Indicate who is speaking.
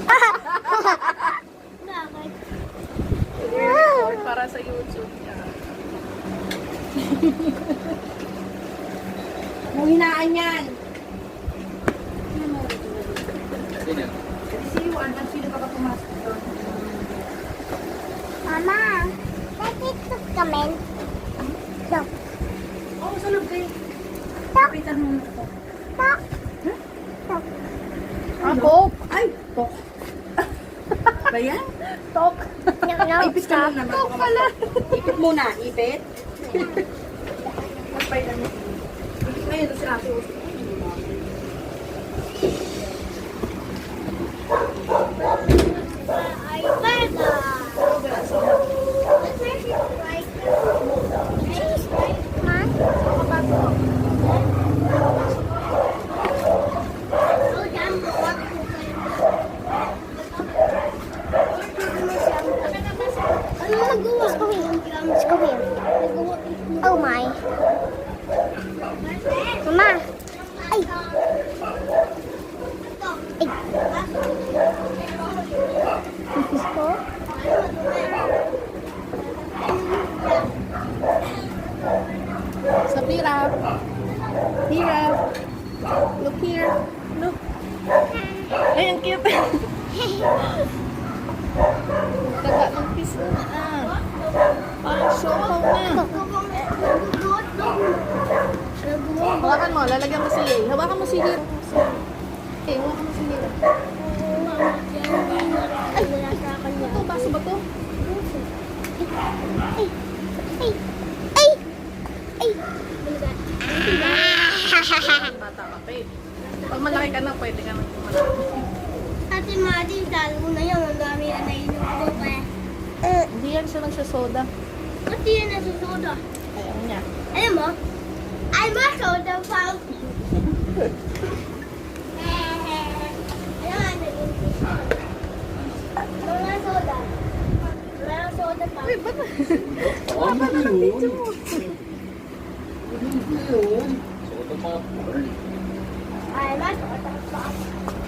Speaker 1: Bakit?
Speaker 2: I-record para sa YouTube niya.
Speaker 3: Muhinaan yan.
Speaker 4: Sino?
Speaker 3: Si Juan, at sino ka ba pumasok doon?
Speaker 1: Mama, nandito kami. Tok.
Speaker 3: Oo, sa loob kayo.
Speaker 1: Tok.
Speaker 3: Kapitan mo na ito.
Speaker 1: Tok. Tok.
Speaker 2: Ah, Coke!
Speaker 3: Ay, tok. Ba yan?
Speaker 2: Tok!
Speaker 1: No,
Speaker 3: Ipit ka lang naman.
Speaker 2: Tok pala!
Speaker 3: Ipit muna, ipit. Magpay lang mo. Ipit na yun, si ate.
Speaker 1: Ay, bata. Oh my. Mama. Ay. Ay. Gusto?
Speaker 2: Sa Pirap. Pirap. Look here. Look. Ay, ang cute. Taga ng piso na. Parang siopaw na. Hawakan mo, lalagyan mo si Yay. Hawakan mo si Hiro. Okay, hawakan mo si Hiro.
Speaker 1: Ay, wala sa akin yan.
Speaker 2: Ito, baso ba to?
Speaker 1: Ay! Ay! Ay!
Speaker 2: Bata ka pa eh. Pag malaki ka na, pwede ka nang malaki.
Speaker 1: Ate Madi, talo ko na yan. Ang dami na nainom ko pa.
Speaker 2: Hindi yan siya nagsasoda.
Speaker 1: Ba't di yan nasusoda?
Speaker 2: Ayaw niya.
Speaker 1: Alam mo? I'm a soda fountain. Mga soda. Mga soda
Speaker 2: Uy,
Speaker 1: fountain.
Speaker 2: ba't?
Speaker 4: Oh,
Speaker 2: Wala na ng video mo.
Speaker 4: Soda pa.
Speaker 1: I'm a soda fountain.